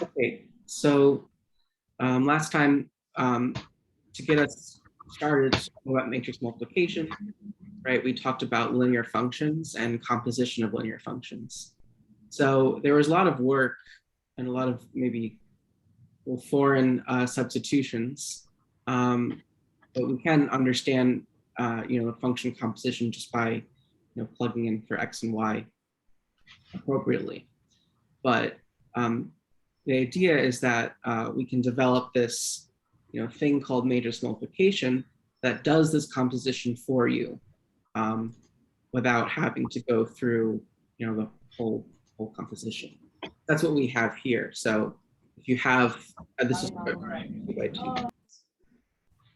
Okay, so last time, to get us started about matrix multiplication, right, we talked about linear functions and composition of linear functions. So there was a lot of work and a lot of maybe foreign substitutions, but we can understand, the function composition just by, plugging in for x and y appropriately. But the idea is that we can develop this, thing called matrix multiplication that does this composition for you, um, without having to go through, the whole composition. That's what we have here. So if you have, this is two by two.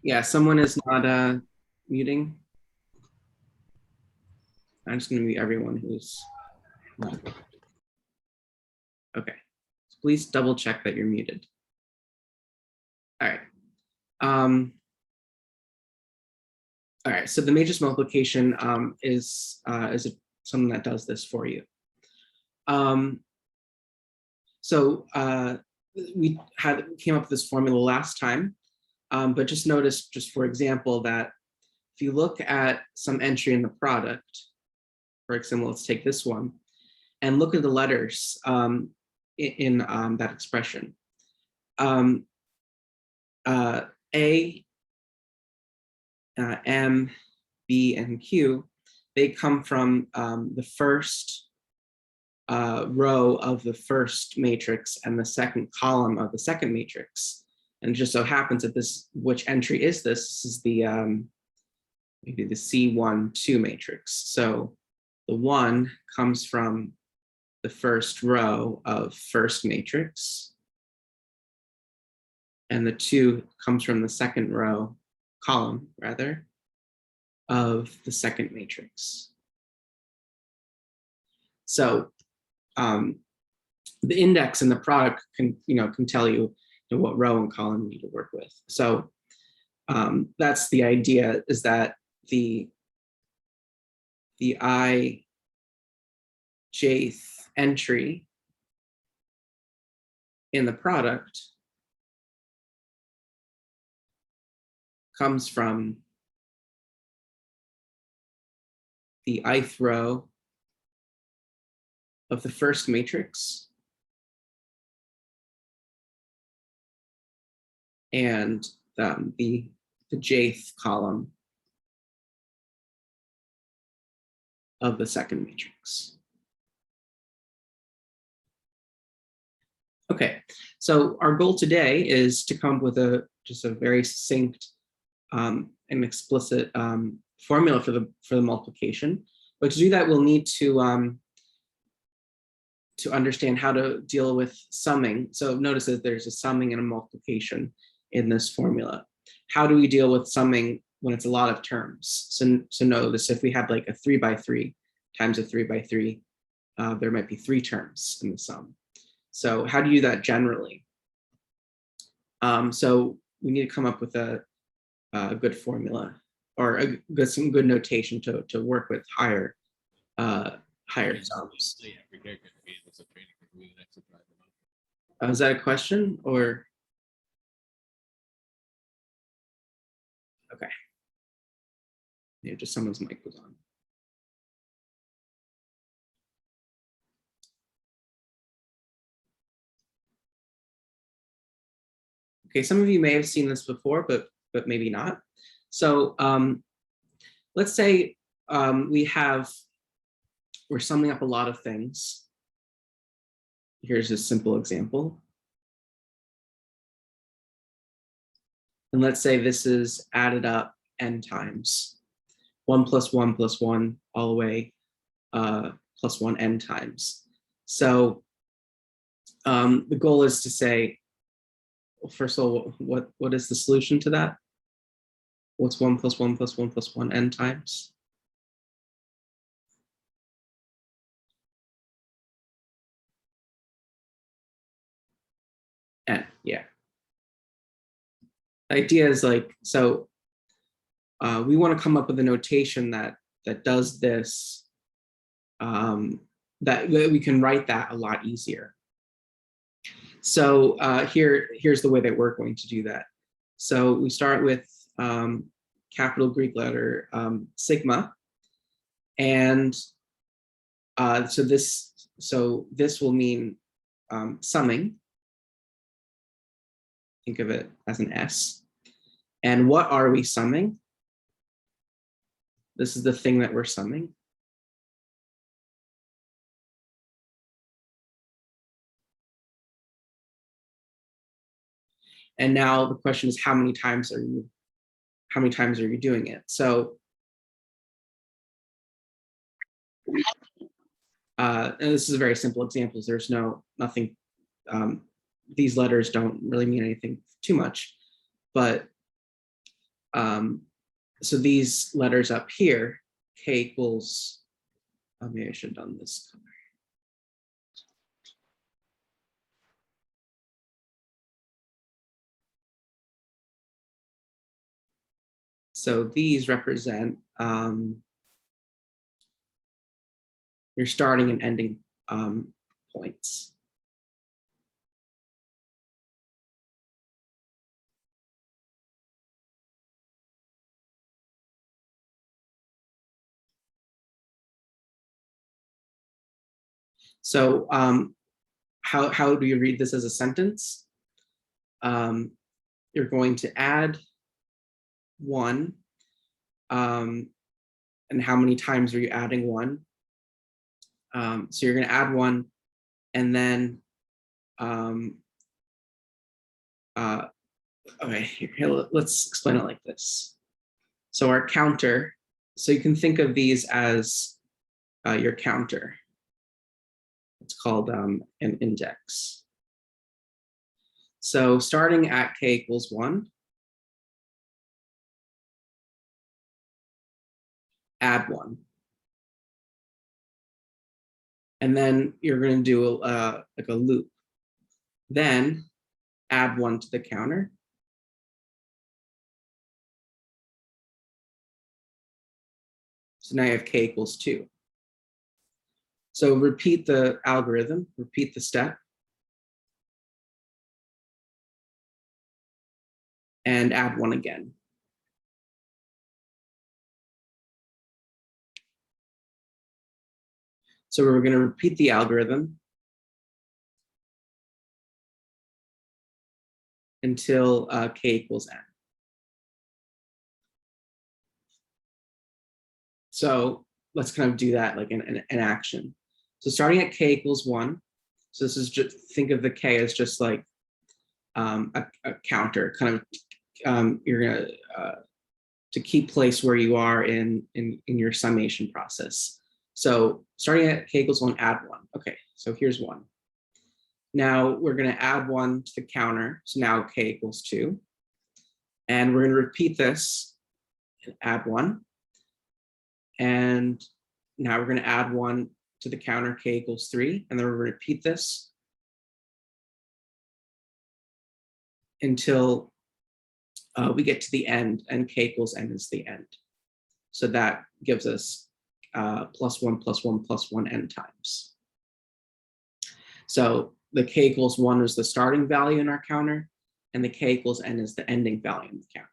Yeah, someone is not muting. I'm just going to mute everyone who's not. Okay. So please double check that you're muted. All right. All right, so the matrix multiplication is something that does this for you. So we came up with this formula last time, but just notice, just for example, that if you look at some entry in the product, for example, let's take this one, and look at the letters in that expression. A, M, B, and Q, they come from the first row of the first matrix and the second column of the second matrix. And it just so happens that which entry is this? This is the maybe the C1-2 matrix. So the 1 comes from the first row of first matrix, and the 2 comes from the second row column, rather, of the second matrix. So the index in the product can tell you, what row and column you need to work with. So that's the idea, is that the ijth entry in the product comes from the ith row of the first matrix and the jth column of the second matrix. Okay, so our goal today is to come up with just a very succinct and explicit formula for the multiplication. But to do that, we'll need to understand how to deal with summing. So notice that there's a summing and a multiplication in this formula. How do we deal with summing when it's a lot of terms? So notice if we have like a 3 by 3 times a 3 by 3, there might be 3 terms in the sum. So how do you do that generally? So we need to come up with a good formula, or some good notation to work with higher sums. Is that a question, or? Okay. Yeah, just someone's mic was on. Okay, some of you may have seen this before, but maybe not. So let's say we're summing up a lot of things. Here's a simple example. And let's say this is added up n times. 1 plus 1 plus 1 all the way plus 1 n times. So the goal is to say, well, first of all, what is the solution to that? What's 1 plus 1 plus 1 plus 1 n times? N, yeah. The idea is like, so we want to come up with a notation that does this, that we can write that a lot easier. So here's the way that we're going to do that. So we start with capital Greek letter sigma, and so this will mean summing. Think of it as an S. And what are we summing? This is the thing that we're summing. And now the question is, how many times are you doing it? So and this is a very simple example. There's nothing, these letters don't really mean anything too much, but so these letters up here, K equals, maybe I should have done this color. So these represent your starting and ending points. So how do you read this as a sentence? You're going to add 1, and how many times are you adding 1? So you're going to add 1, and then okay, here, let's explain it like this. So our counter, so you can think of these as your counter. It's called an index. So starting at K equals 1, add 1. And then you're going to do like a loop. Then add 1 to the counter. So now you have K equals 2. So repeat the algorithm, repeat the step, and add 1 again. So we're going to repeat the algorithm until K equals N. So let's kind of do that like an action. So starting at K equals 1. So this is just, think of the K as just like a counter, kind of you're gonna to keep place where you are in your summation process. So starting at K equals 1, add 1. Okay, so here's 1. Now we're going to add 1 to the counter. So now K equals 2. And we're going to repeat this and add 1. And now we're going to add 1 to the counter, K equals 3. And then we're going to repeat this until we get to the end, and K equals N is the end. So that gives us plus 1 plus 1 plus 1 N times. So the K equals 1 is the starting value in our counter, and the K equals N is the ending value in the counter.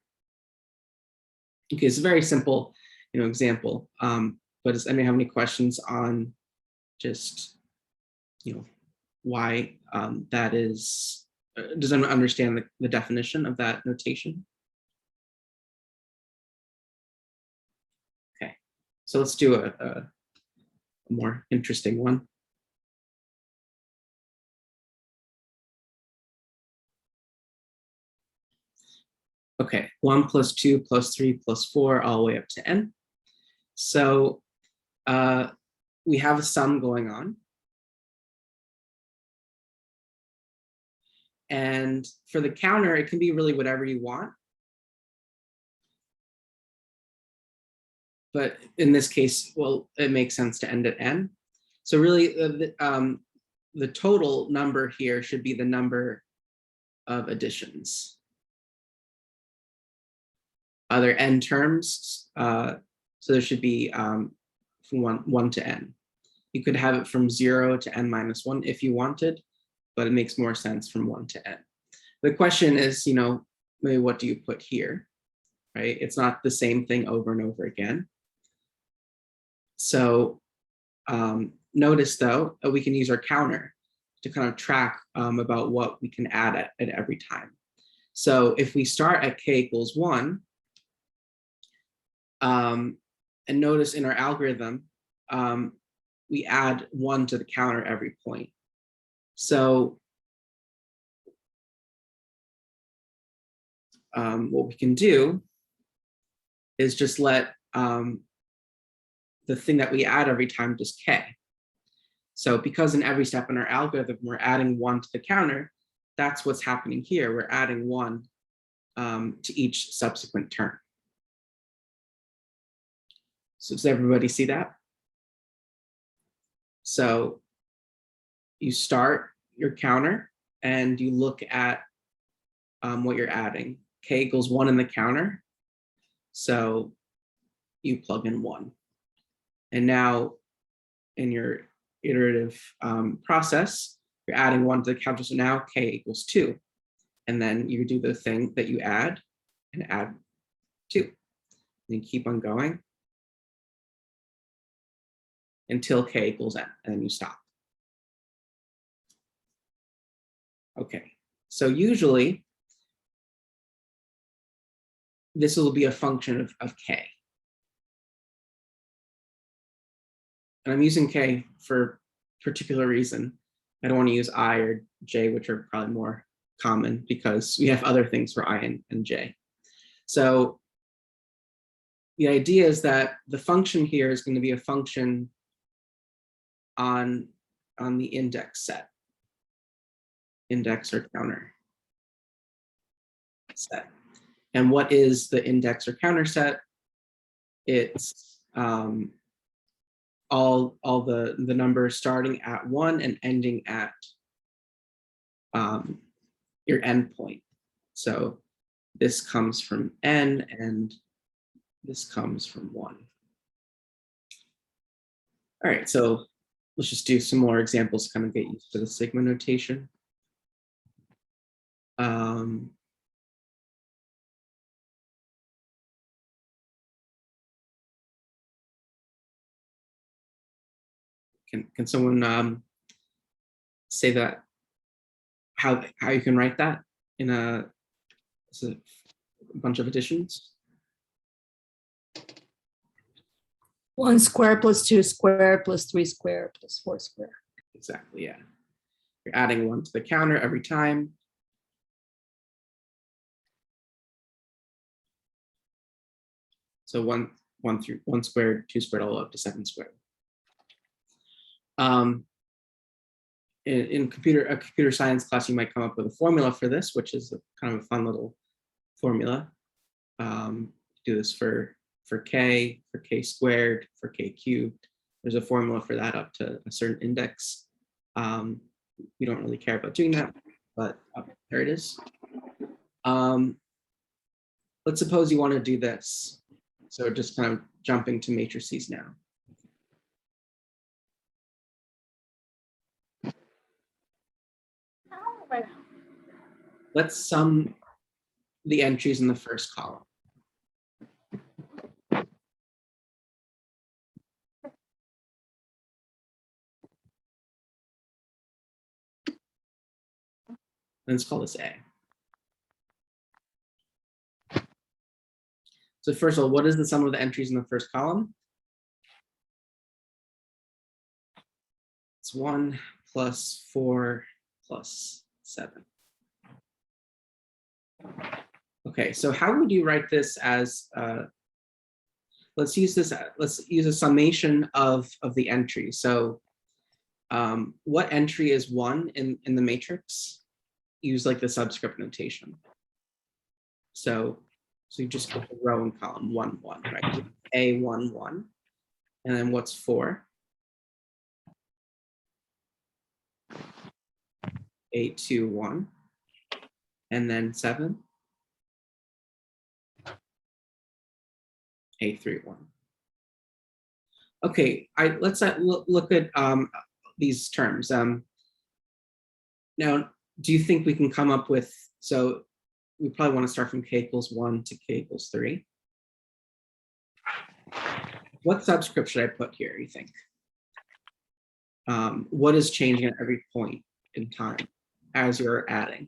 Okay, it's a very simple, example. But does anyone have any questions on just, why that is? Does anyone understand the definition of that notation? Okay, so let's do a more interesting one. Okay, 1 plus 2 plus 3 plus 4 all the way up to N. So we have a sum going on. And for the counter, it can be really whatever you want. But in this case, well, it makes sense to end at N. So really, the total number here should be the number of additions. Are there N terms? So there should be from 1 to N. You could have it from 0 to N minus 1 if you wanted. but it makes more sense from 1 to n. The question is, maybe what do you put here, right? It's not the same thing over and over again. So notice though, we can use our counter to kind of track about what we can add at every time. So if we start at k equals 1, and notice in our algorithm, we add 1 to the counter every point. So what we can do is just let the thing that we add every time just k. So because in every step in our algorithm, we're adding 1 to the counter, that's what's happening here. We're adding 1 to each subsequent term. So does everybody see that? So you start your counter and you look at what you're adding. K equals 1 in the counter. So you plug in 1. And now in your iterative process, you're adding 1 to the counter. So now k equals 2. And then you do the thing that you add and add 2. And you keep on going until k equals n, and then you stop. Okay, so usually this will be a function of k. And I'm using k for a particular reason. I don't want to use I or j, which are probably more common because we have other things for I and j. So the idea is that the function here is going to be a function on the index set, index or counter set. And what is the index or counter set? It's all the numbers starting at 1 and ending at your endpoint. So this comes from n and this comes from 1. All right, so let's just do some more examples to kind of get used to the sigma notation. Can someone say that how you can write that in a bunch of additions? 1 square plus 2 square plus 3 square plus 4 square. Exactly, yeah. You're adding 1 to the counter every time. So 1 squared, 2 squared, all up to 7 squared. In a computer science class, you might come up with a formula for this, which is kind of a fun little formula. Do this for k, for k squared, for k cubed. There's a formula for that up to a certain index. We don't really care about doing that, but there it is. Let's suppose you want to do this. So just kind of jumping to matrices now. Let's sum the entries in the first column. Let's call this A. So first of all, what is the sum of the entries in the first column? It's 1 plus 4 plus 7. Okay, so how would you write this as, let's use a summation of the entries. So what entry is 1 in the matrix? Use like the subscript notation. So you just put the row and column 1, 1, right? A 1, 1. And then what's 4? A 2, 1. And then 7. A 3, 1. Okay, let's look at these terms. Now, do you think we can come up with, so we probably want to start from k equals 1 to k equals 3. What subscript should I put here, you think? What is changing at every point in time as you're adding?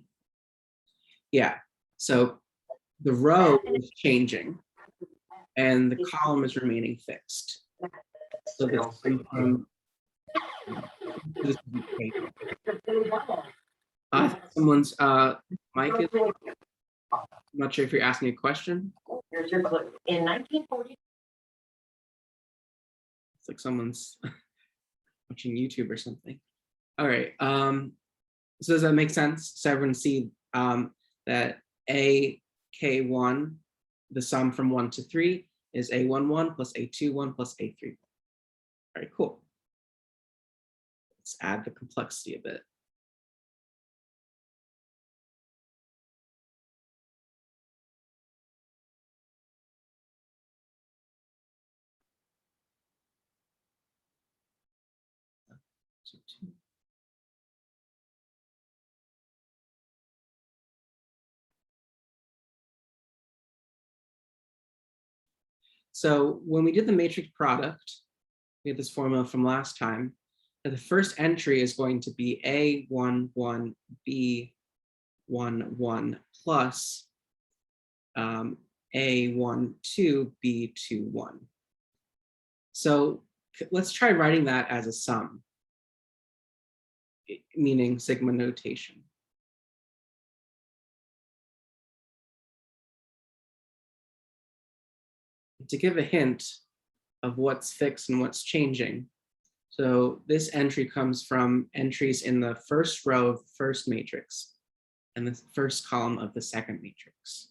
Yeah, so the row is changing and the column is remaining fixed. So this comes from, this would be K. Someone's mic is, I'm not sure if you're asking a question. Here's your clue. In 1940. It's like someone's watching YouTube or something. All right. So does that make sense? So everyone see that AK1, the sum from 1 to 3 is A11 plus A21 plus A31. All right, cool. Let's add the complexity a bit. So when we did the matrix product, we had this formula from last time, that the first entry is going to be A11 B11 plus A12 B21. So let's try writing that as a sum, meaning sigma notation. To give a hint of what's fixed and what's changing. So this entry comes from entries in the first row of the first matrix and the first column of the second matrix.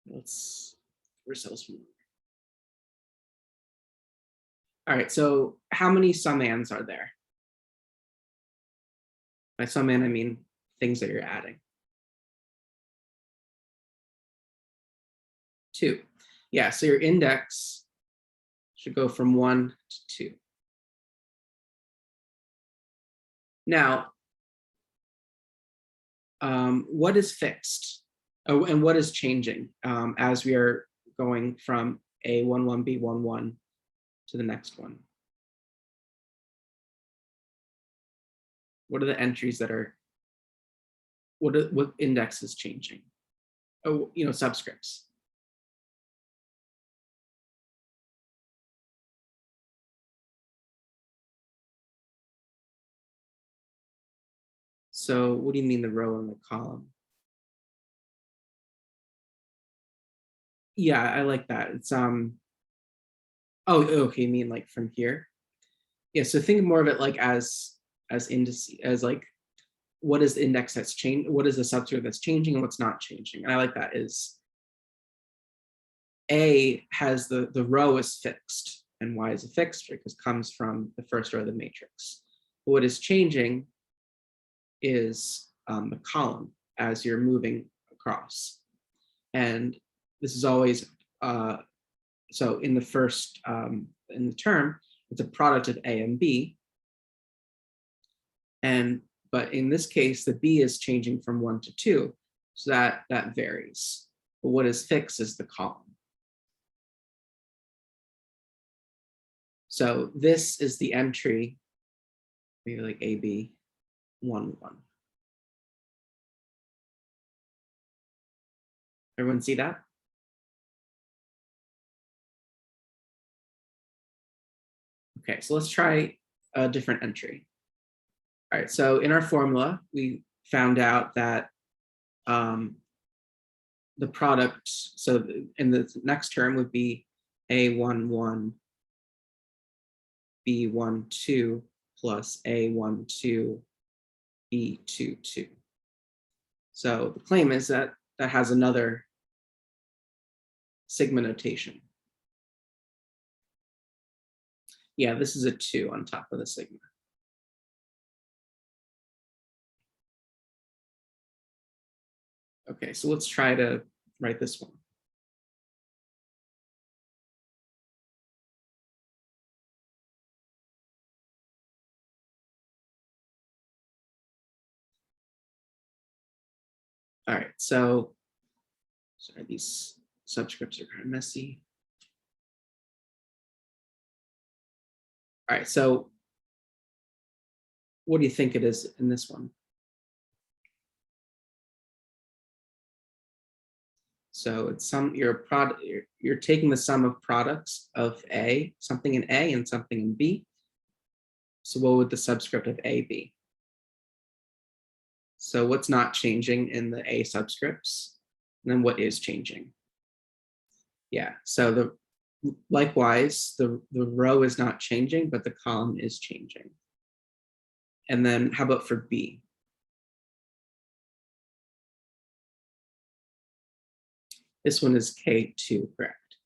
Let's ourselves from. All right, so how many summands are there? By summan, I mean things that you're adding. 2. Yeah, so your index should go from 1 to 2. Now, what is fixed? Oh, and what is changing as we are going from A11, B11 to the next one? What are the entries that are, what index is changing? Oh, subscripts. So what do you mean the row and the column? Yeah, I like that. It's oh, okay, you mean like from here? Yeah, so think more of it like as indices, as like what is the index that's changed, what is the subscript that's changing and what's not changing. And I like that is A has the row is fixed, and why is it fixed? Because it comes from the first row of the matrix. But what is changing is the column as you're moving across. And this is always, so in the first, in the term, it's a product of A and B. But in this case, the B is changing from 1 to 2, so that varies. But what is fixed is the column. So this is the entry, maybe like AB 1, 1. Everyone see that? Okay, so let's try a different entry. All right, so in our formula, we found out that the product, so in the next term would be A11 B12 plus A12 B22. So the claim is that that has another sigma notation. Yeah, this is a 2 on top of the sigma. Okay, so let's try to write this one. All right, so sorry, these subscripts are kind of messy. All right, so what do you think it is in this one? So it's you're taking the sum of products of A, something in A and something in B. So what would the subscript of A be? So what's not changing in the A subscripts? And then what is changing? Yeah, so likewise, the row is not changing, but the column is changing. And then how about for B? This one is K2, correct?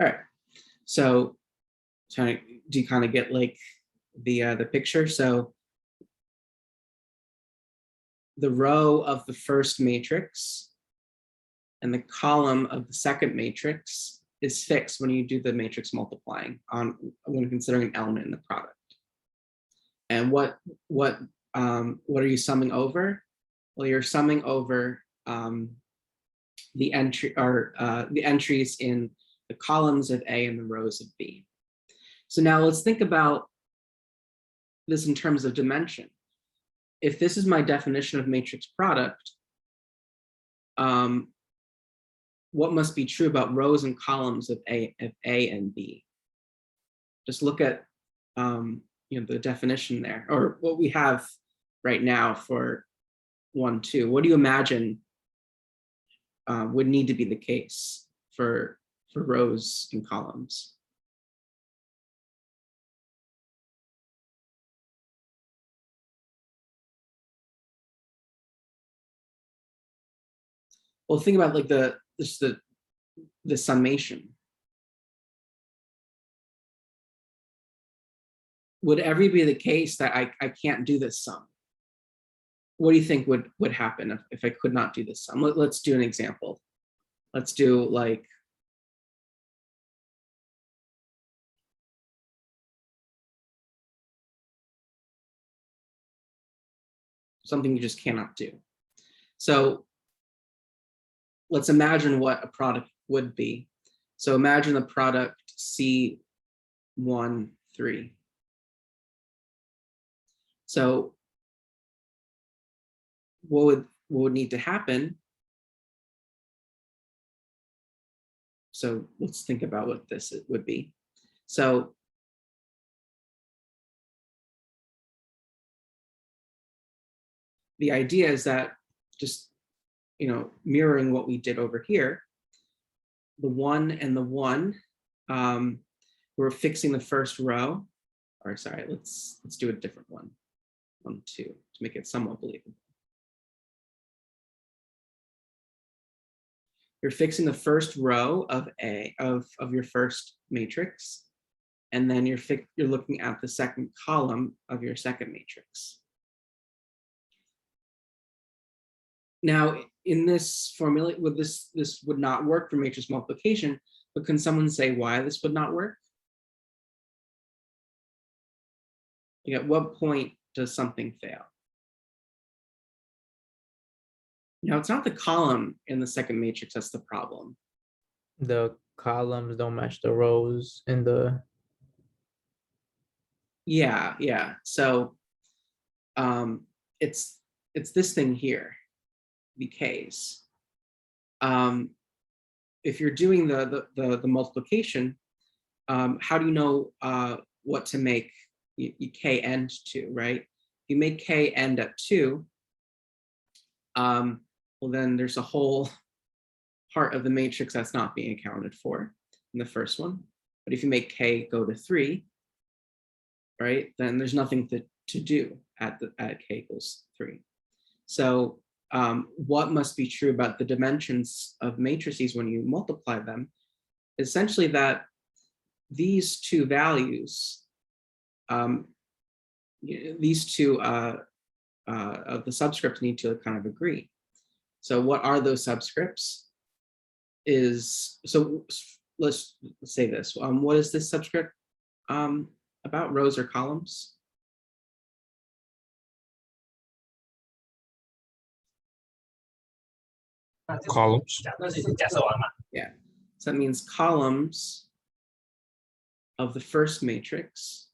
All right, so do you kind of get like the picture? So the row of the first matrix and the column of the second matrix is fixed when you do the matrix multiplying when considering an element in the product. And what are you summing over? Well, you're summing over the entries in the columns of A and the rows of B. So now let's think about this in terms of dimension. If this is my definition of matrix product, what must be true about rows and columns of A and B? Just look at the definition there, or what we have right now for 1, 2. What do you imagine would need to be the case for rows and columns? Well, think about like the summation. Would ever be the case that I can't do this sum? What do you think would happen if I could not do this sum? Let's do an example. Let's do like something you just cannot do. So let's imagine what a product would be. So imagine the product C1, 3. So what would need to happen? So let's think about what this would be. So the idea is that just mirroring what we did over here, the 1 and the 1, we're fixing the first row. Or sorry, let's do a different one. 1, 2 to make it somewhat believable. You're fixing the first row of your first matrix, and then you're looking at the second column of your second matrix. Now, in this formula, this would not work for matrix multiplication, but can someone say why this would not work? At what point does something fail? Now, it's not the column in the second matrix that's the problem. The columns don't match the rows in the. Yeah. So it's this thing here, the K's. If you're doing the multiplication, how do you know what to make K end to, right? If you make K end at 2, well, then there's a whole part of the matrix that's not being accounted for in the first one. But if you make K go to 3, right, then there's nothing to do at K equals 3. So what must be true about the dimensions of matrices when you multiply them? Essentially that these two values, these two of the subscripts need to kind of agree. So what are those subscripts? So let's say this. What is this subscript about, rows or columns? columns. Yeah. So that means columns of the first matrix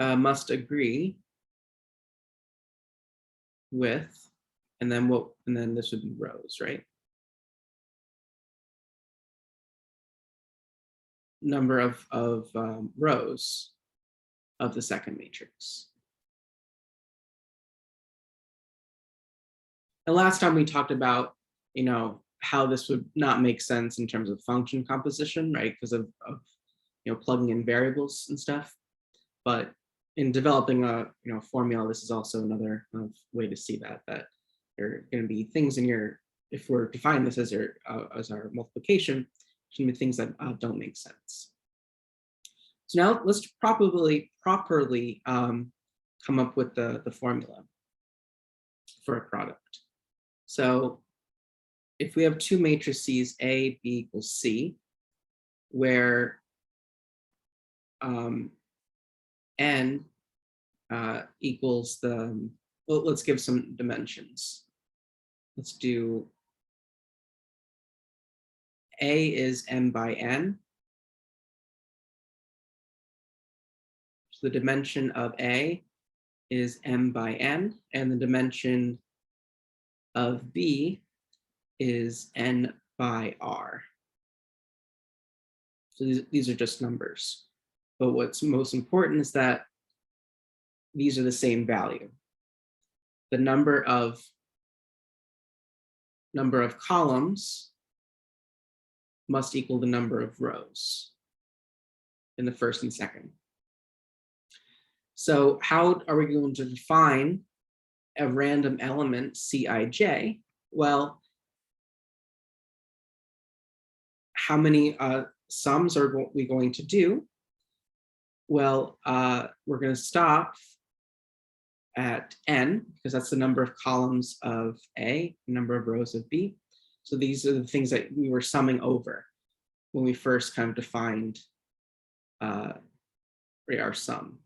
must agree with, and then this would be rows, right? Number of rows of the second matrix. And last time we talked about, how this would not make sense in terms of function composition, right? Because of plugging in variables and stuff. But in developing a formula, this is also another way to see that there are going to be things in your, if we're defining this as our multiplication, can be things that don't make sense. So now let's properly come up with the formula for a product. So if we have two matrices A, B equals C, where n equals the, well, let's give some dimensions. Let's do A is m by n. So the dimension of A is m by n, and the dimension of B is n by r. So these are just numbers. But what's most important is that these are the same value. The number of columns must equal the number of rows in the first and second. So how are we going to define a random element Cij? Well, how many sums are we going to do? Well, we're going to stop at n, because that's the number of columns of A, number of rows of B. So these are the things that we were summing over when we first kind of defined our sum.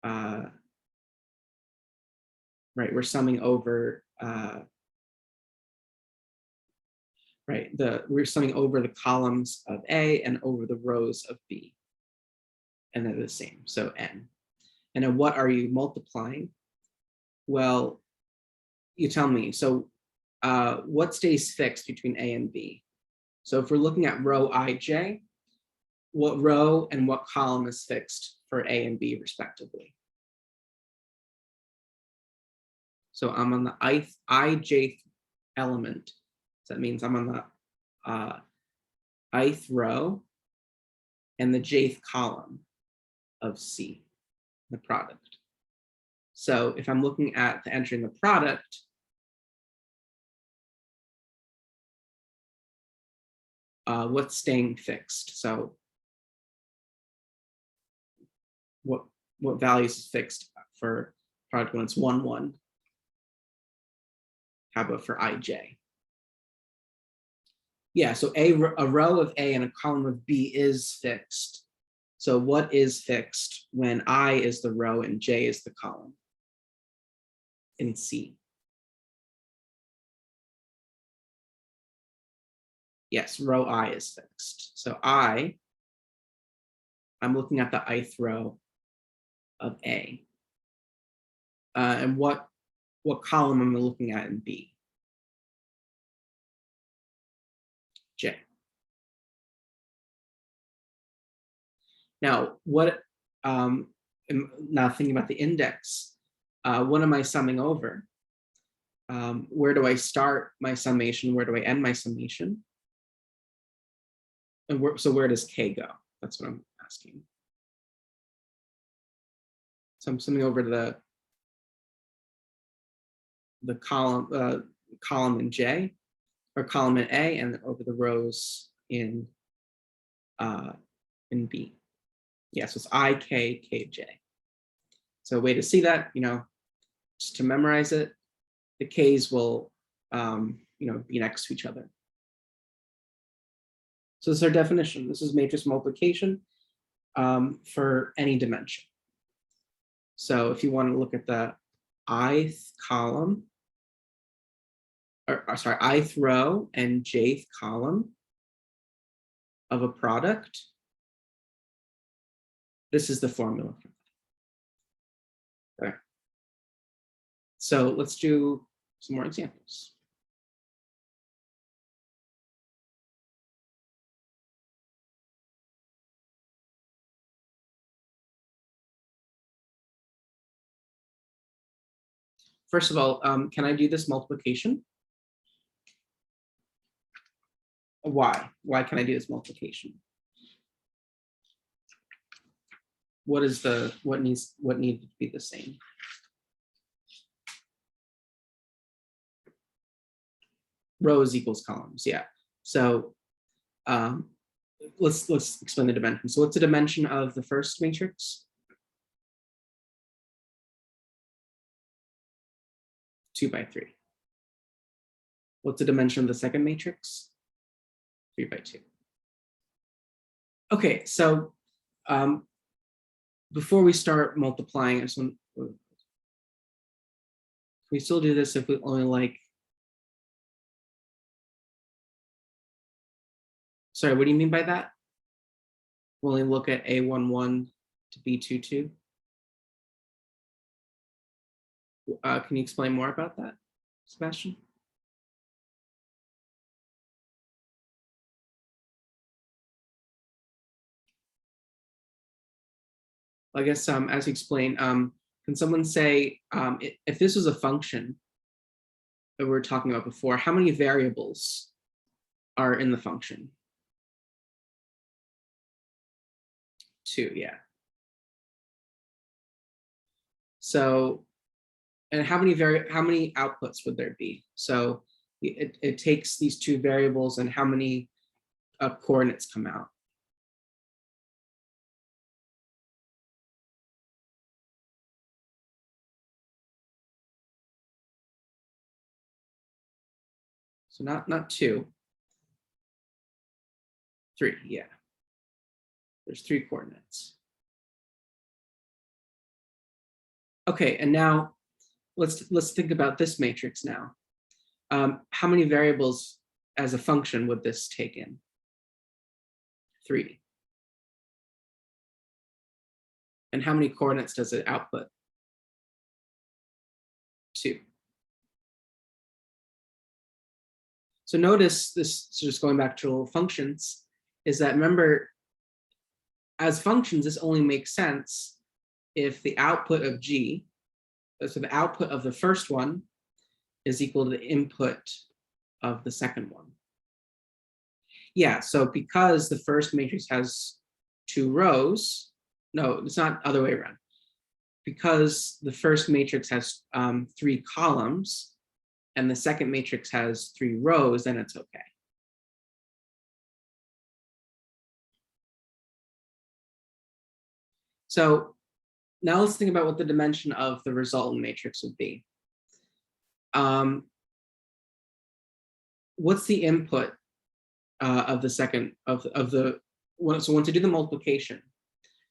Right, we're summing over we're summing over the columns of A and over the rows of B, and they're the same, so n. And then what are you multiplying? Well, you tell me. So what stays fixed between A and B? So if we're looking at row ij, what row and what column is fixed for A and B respectively? So I'm on the ijth element. So that means I'm on the ith row and the jth column of C, the product. So if I'm looking at the entry in the product, what's staying fixed? So what values is fixed for product when it's 1, 1? How about for ij? Yeah, so a row of A and a column of B is fixed. So what is fixed when I is the row and J is the column in C? Yes, row I is fixed. So I'm looking at the ith row of A. And what column am I looking at in B? J. Now, now thinking about the index, what am I summing over? Where do I start my summation? Where do I end my summation? And so where does K go? That's what I'm asking. So I'm summing over to the column in J, or column in A, and over the rows in B. Yeah, so it's I, K, K, J. So a way to see that, just to memorize it, the K's will, be next to each other. So this is our definition. This is matrix multiplication for any dimension. So if you want to look at the ith column, or sorry, ith row and jth column of a product, this is the formula. Okay. So let's do some more examples. First of all, can I do this multiplication? Why? Why can I do this multiplication? What needs to be the same? Rows equals columns, yeah. So let's explain the dimension. So what's the dimension of the first matrix? 2 by 3. What's the dimension of the second matrix? 3 by 2. Okay, so before we start multiplying, I just want, can we still do this if we only like, sorry, what do you mean by that? We'll only look at A11 to B22. Can you explain more about that, Sebastian? I guess as you explained, can someone say, if this was a function that we were talking about before, how many variables are in the function? 2, yeah. So, and how many outputs would there be? So it takes these 2 variables and how many coordinates come out? So not 2, 3, yeah. There's 3 coordinates. Okay, and now let's think about this matrix now. How many variables as a function would this take in? 3. And how many coordinates does it output? 2. So notice this, so just going back to functions, is that remember, as functions, this only makes sense if the output of G, so the output of the first one is equal to the input of the second one. Yeah, so because the first matrix has 2 rows, no, it's not the other way around. Because the first matrix has 3 columns and the second matrix has 3 rows, then it's okay. So now let's think about what the dimension of the resultant matrix would be. What's the input of the second so once you do the multiplication.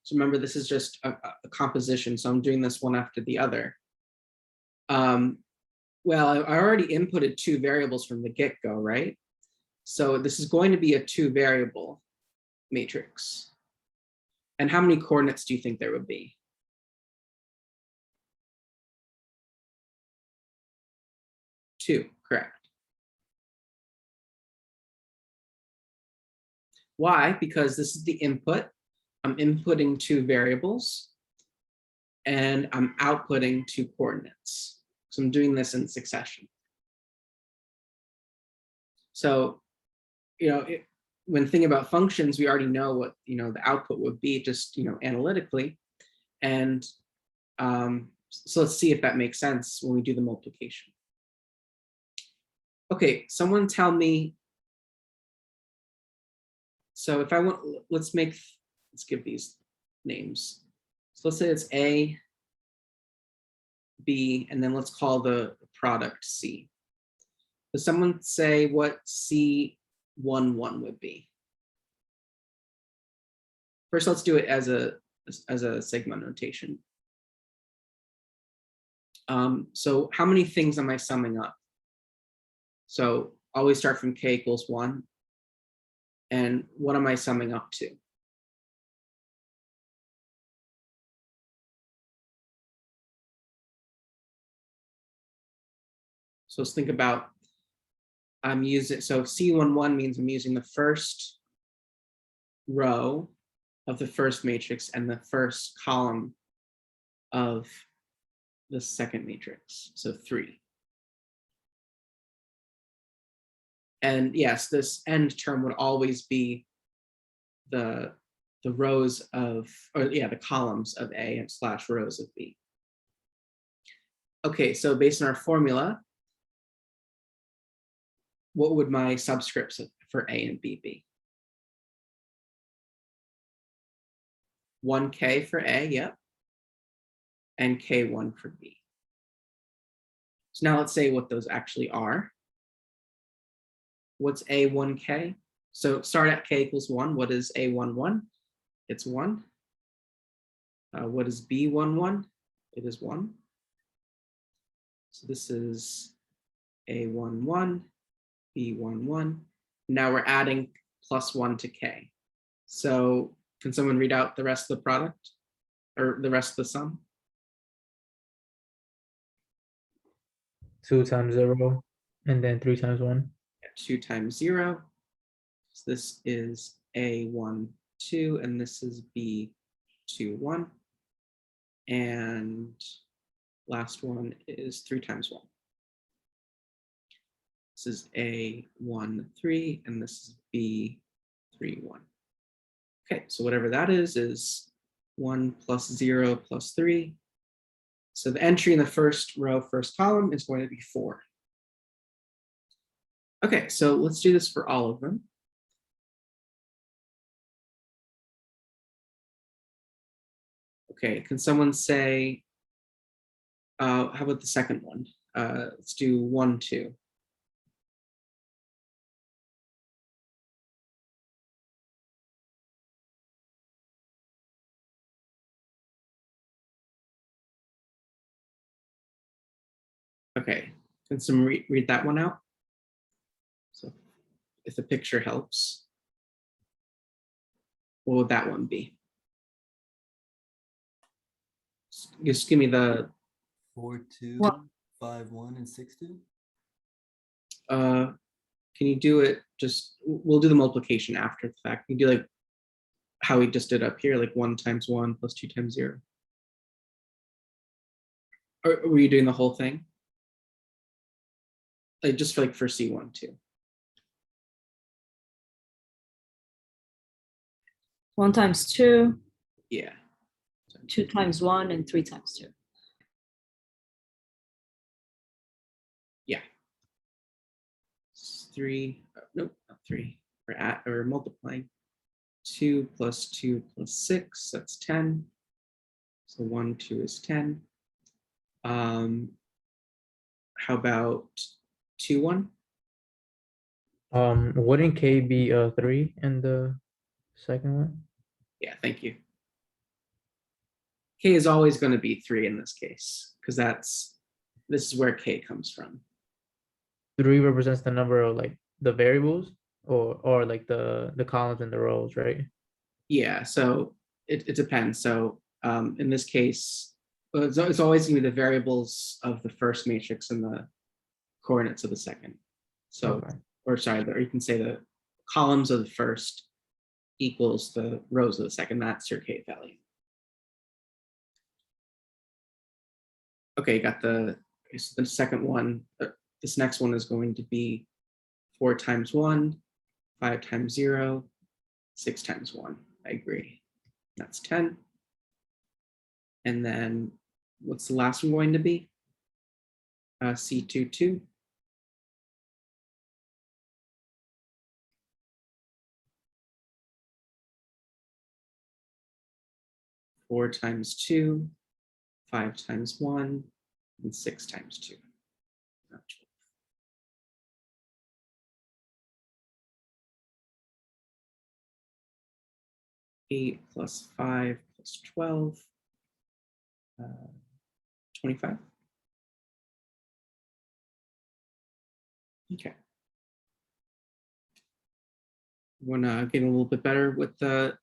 So remember, this is just a composition, so I'm doing this one after the other. Well, I already inputted 2 variables from the get-go, right? So this is going to be a 2-variable matrix. And how many coordinates do you think there would be? 2, correct. Why? Because this is the input. I'm inputting 2 variables and I'm outputting 2 coordinates. So I'm doing this in succession. So, when thinking about functions, we already know what, the output would be just, analytically. And so let's see if that makes sense when we do the multiplication. Okay, someone tell me. So if I want, let's give these names. So let's say it's A, B, and then let's call the product C. Does someone say what C11 would be? First, let's do it as a sigma notation. So how many things am I summing up? So always start from k equals 1. And what am I summing up to? So let's think about, I'm using, so C11 means I'm using the first row of the first matrix and the first column of the second matrix, so 3. And yes, this end term would always be the rows of, or yeah, the columns of A and slash rows of B. Okay, so based on our formula, what would my subscripts for A and B be? 1K for A, yep. And K1 for B. So now let's say what those actually are. What's A1K? So start at K equals 1. What is A11? It's 1. What is B11? It is 1. So this is A11, B11. Now we're adding plus 1 to K. So can someone read out the rest of the product or the rest of the sum? 2 times 0, and then 3 times 1. 2 times 0. So this is A12, and this is B21. And last one is 3 times 1. This is A13, and this is B31. Okay, so whatever that is 1 plus 0 plus 3. So the entry in the first row, first column is going to be 4. Okay, so let's do this for all of them. Okay, can someone say, how about the second one? Let's do 1, 2. Okay, can someone read that one out? So if the picture helps, what would that one be? Just give me the 4, 2, What? 5, 1, and 6, 2. can you do it just, we'll do the multiplication after the fact. You do like how we just did up here, like 1 times 1 plus 2 times 0. Or were you doing the whole thing? Like just for like for C1 too. 1 times 2, Yeah. 2 times 1, and 3 times 2. Yeah. 3, nope, not 3. We're multiplying. 2 plus 2 plus 6, that's 10. So 1, 2 is 10. How about 2, 1? Wouldn't K be 3 in the second one? Yeah, thank you. K is always going to be 3 in this case, because this is where K comes from. 3 represents the number of like the variables or like the columns and the rows, right? Yeah, so it depends. So in this case, well, it's always going to be the variables of the first matrix and the coordinates of the second. So, Okay. or sorry, or you can say the columns of the first equals the rows of the second. That's your K value. Okay, you got the second one. This next one is going to be 4 times 1, 5 times 0, 6 times 1. I agree. That's 10. And then what's the last one going to be? C22. Four times 2, 5 times 1, and 6 times 2. 8 plus 5 plus 12, 25. Okay. Want to get a little bit better with the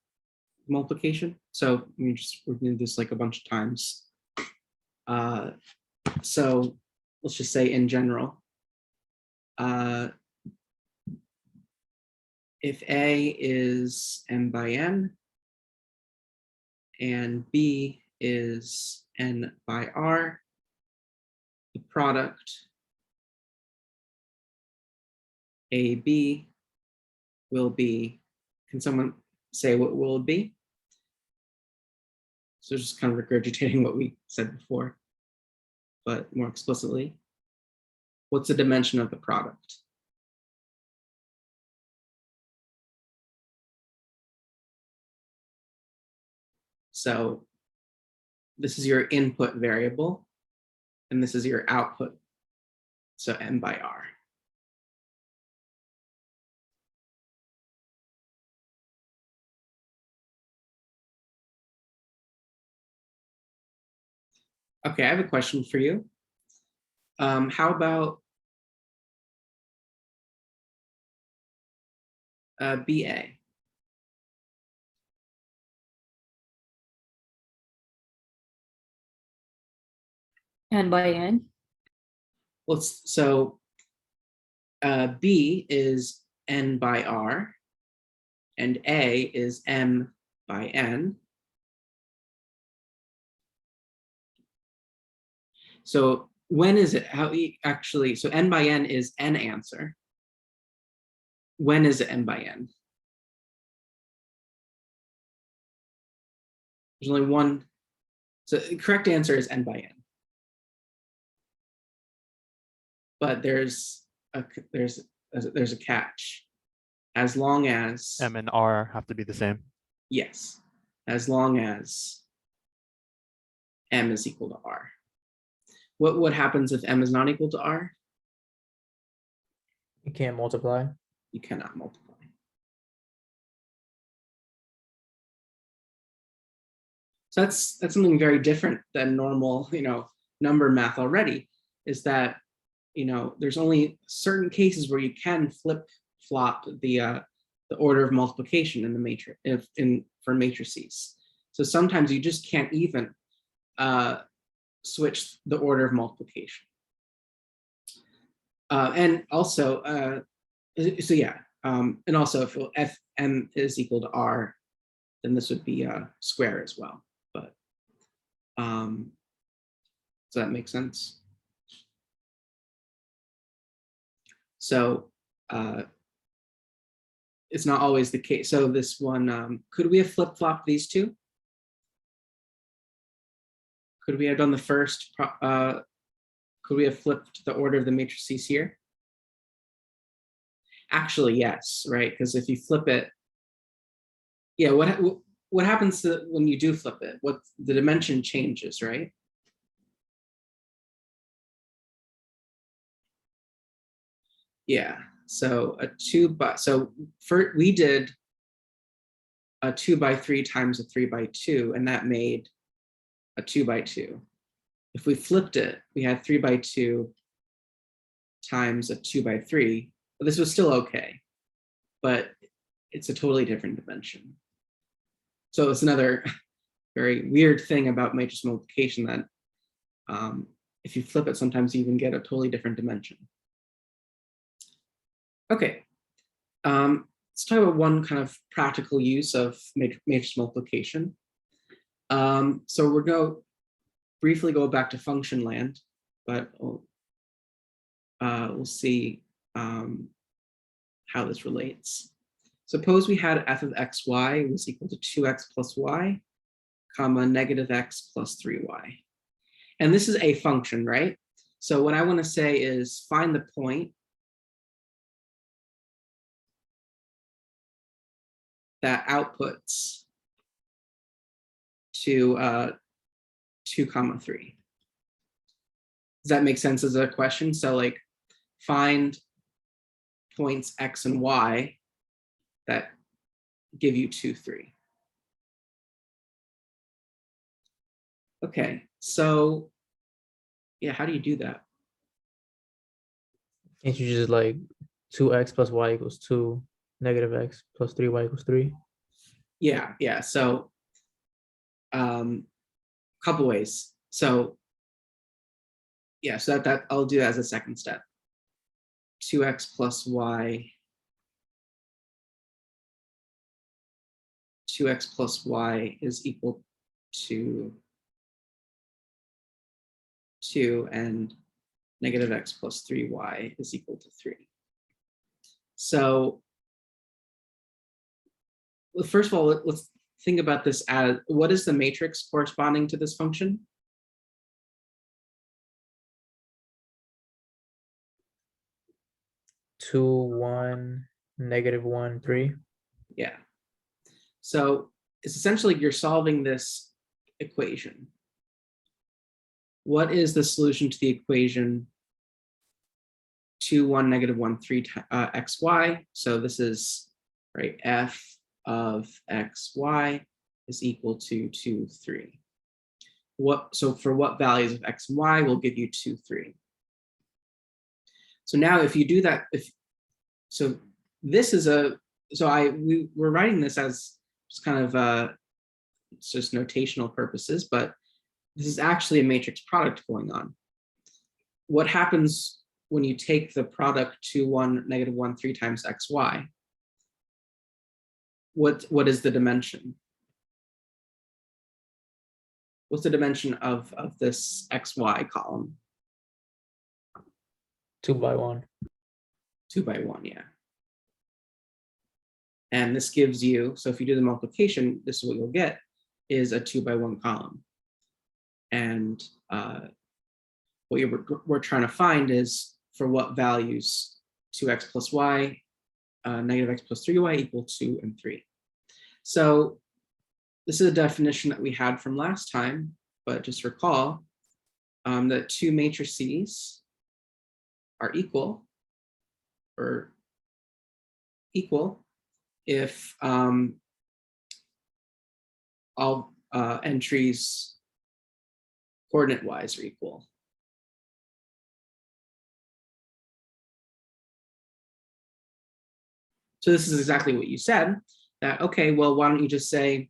multiplication? So we're gonna do this like a bunch of times. So let's just say in general, if A is n by n and B is n by r, the product AB will be, can someone say what will it be? So just kind of regurgitating what we said before, but more explicitly. What's the dimension of the product? So this is your input variable, and this is your output. So n by r. Okay, I have a question for you. How about BA? N by n. Well, so B is n by r, and A is m by n. So when is it, how actually, so n by n is n answer. When is it n by n? There's only one, so the correct answer is n by n. But there's a catch. As long as, M and R have to be the same. yes, as long as m is equal to r. What happens if m is not equal to r? You can't multiply. You cannot multiply. So that's something very different than normal, number math already, is that, there's only certain cases where you can flip-flop the order of multiplication in the matrix, for matrices. So sometimes you just can't even switch the order of multiplication. And also, so yeah, and also if m is equal to r, then this would be a square as well. But does that make sense? So it's not always the case. So this one, could we have flip-flopped these two? Could we have done the first, could we have flipped the order of the matrices here? Actually, yes, right? Because if you flip it, yeah, what happens when you do flip it? What the dimension changes, right? Yeah, so we did a 2 by 3 times a 3 by 2, and that made a 2 by 2. If we flipped it, we had 3 by 2 times a 2 by 3, but this was still okay, but it's a totally different dimension. So it's another very weird thing about matrix multiplication that if you flip it, sometimes you even get a totally different dimension. Okay, let's talk about one kind of practical use of matrix multiplication. So we're going to briefly go back to function land, but we'll see how this relates. Suppose we had f of xy was equal to 2x plus y, comma, negative x plus 3y. And this is a function, right? So what I want to say is find the point that outputs to 2, 3. Does that make sense as a question? So like find points x and y that give you 2, 3. Okay, so yeah, how do you do that? Can't you just like 2x plus y equals 2, negative x plus 3y equals 3? Yeah. So couple ways. So yeah, so that I'll do that as a second step. 2x plus y. 2x plus y is equal to 2, and negative x plus 3y is equal to 3. So well, first of all, let's think about this as, what is the matrix corresponding to this function? Two, 1, negative 1, 3. Yeah. So it's essentially you're solving this equation. What is the solution to the equation 2, 1, negative 1, 3 xy? So this is right, f of xy is equal to 2, 3. So for what values of x and y will give you 2, 3. So now if you do that, so this is we're writing this as just kind of it's just notational purposes, but this is actually a matrix product going on. What happens when you take the product 2, 1, negative 1, 3 times xy? What is the dimension? What's the dimension of this xy column? 2 by 1. 2 by 1, yeah. And this gives you, so if you do the multiplication, this is what you'll get, is a 2 by 1 column. And what we're trying to find is for what values 2x plus y, negative x plus 3y equal 2 and 3. So this is a definition that we had from last time, but just recall that two matrices are equal, or equal, if all entries coordinate-wise are equal. So this is exactly what you said, that, okay, well, why don't you just say,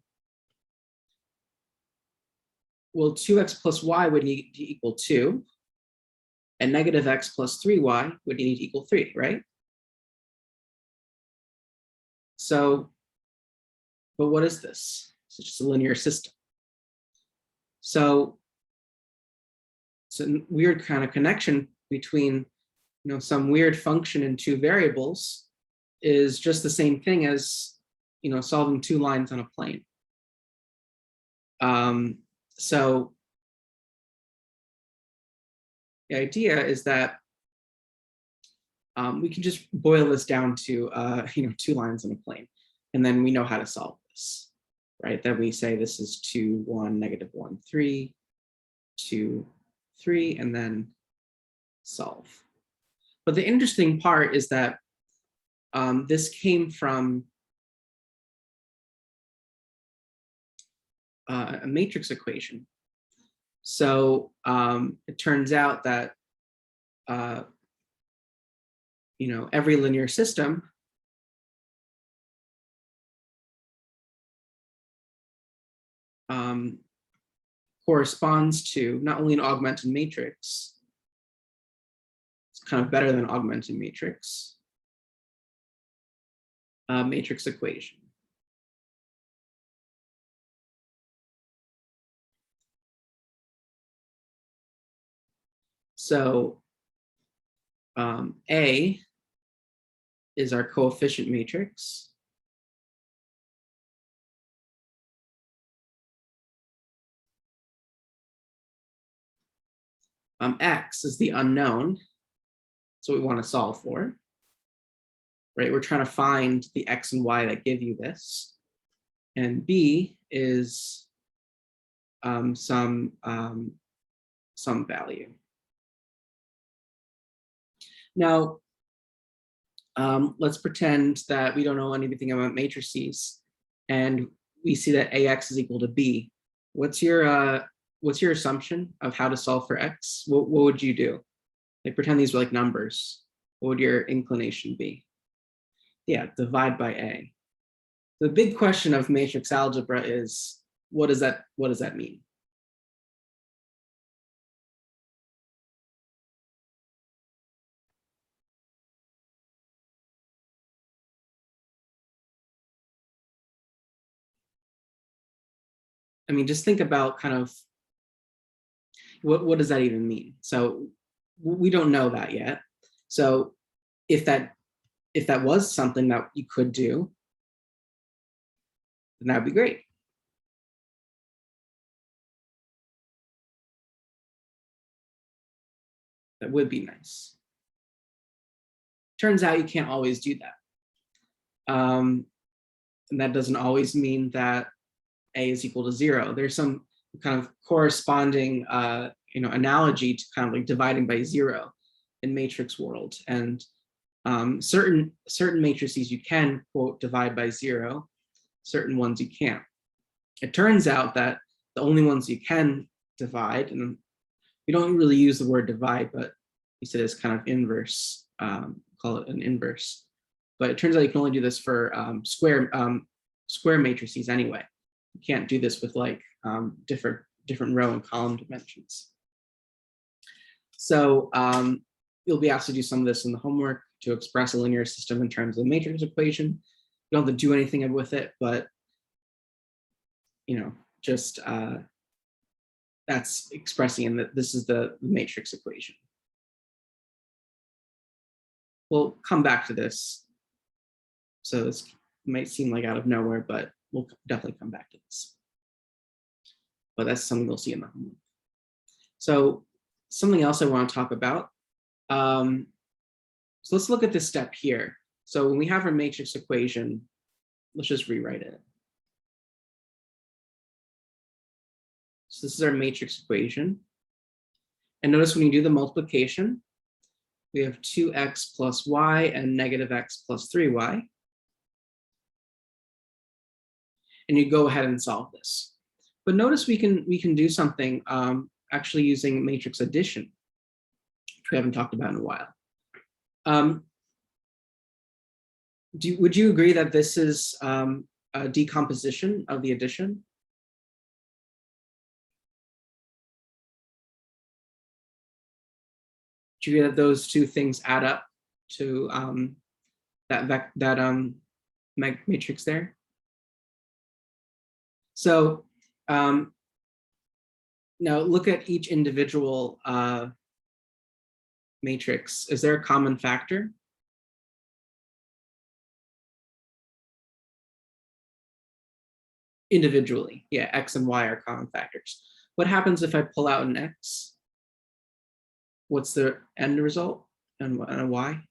well, 2x plus y would need to equal 2, and negative x plus 3y would need to equal 3, right? So, but what is this? It's just a linear system. So it's a weird kind of connection between, some weird function in two variables is just the same thing as, solving two lines on a plane. So the idea is that we can just boil this down to, two lines on a plane, and then we know how to solve this, right? That we say this is 2, 1, negative 1, 3, 2, 3, and then solve. But the interesting part is that this came from a matrix equation. So it turns out that every linear system corresponds to not only an augmented matrix, it's kind of better than augmented matrix, matrix equation. So A is our coefficient matrix. X is the unknown. So we want to solve for, right? We're trying to find the X and Y that give you this. And B is some value. Now, let's pretend that we don't know anything about matrices, and we see that AX is equal to B. What's your assumption of how to solve for X? What would you do? Like, pretend these were like numbers. what would your inclination be? Yeah, divide by A. The big question of matrix algebra is, what does that mean? I mean, just think about kind of what does that even mean? So we don't know that yet. So if that was something that you could do, then that'd be great. That would be nice. Turns out you can't always do that. And that doesn't always mean that A is equal to 0. There's some kind of corresponding analogy to kind of like dividing by 0 in matrix world. And certain matrices you can, quote, divide by 0, certain ones you can't. It turns out that the only ones you can divide, and we don't really use the word divide, but we said it's kind of inverse, call it an inverse. But it turns out you can only do this for square matrices anyway. You can't do this with like different row and column dimensions. So you'll be asked to do some of this in the homework to express a linear system in terms of the matrix equation. You don't have to do anything with it, but just that's expressing in that this is the matrix equation. We'll come back to this. So this might seem like out of nowhere, but we'll definitely come back to this. But that's something you'll see in the homework. So something else I want to talk about. So let's look at this step here. So when we have our matrix equation, let's just rewrite it. So this is our matrix equation. And notice when you do the multiplication, we have 2x plus y and negative x plus 3y. And you go ahead and solve this. But notice we can do something actually using matrix addition, which we haven't talked about in a while. Would you agree that this is a decomposition of the addition? Do you agree that those two things add up to that matrix there? So now look at each individual matrix. Is there a common factor? Individually, yeah, x and y are common factors. What happens if I pull out an x? What's the end result and a y?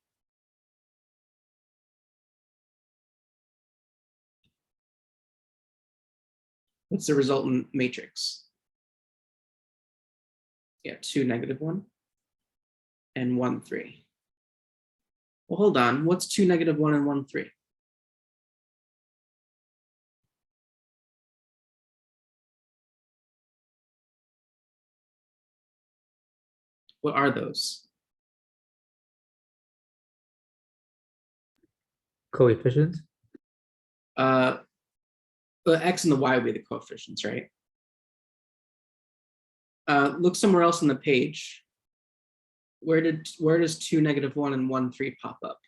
What's the resultant matrix? Yeah, 2, -1, and 1, 3. Well, hold on. What's 2, -1, and 1, 3? What are those? Coefficients. The x and the y will be the coefficients, right? Look somewhere else on the page. Where does 2, -1, and 1, 3 pop up?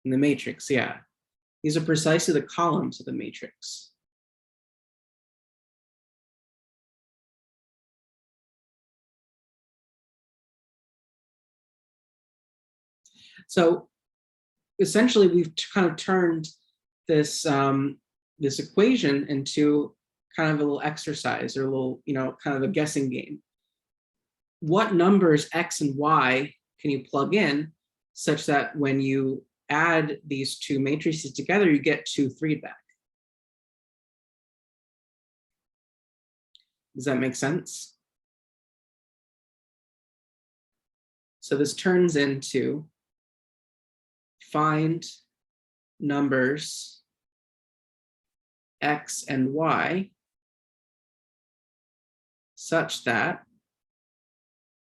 In the matrix, yeah. These are precisely the columns of the matrix. So essentially, we've kind of turned this this equation into kind of a little exercise or a little, kind of a guessing game. What numbers x and y can you plug in such that when you add these two matrices together, you get 2, 3 back? Does that make sense? So this turns into find numbers x and y such that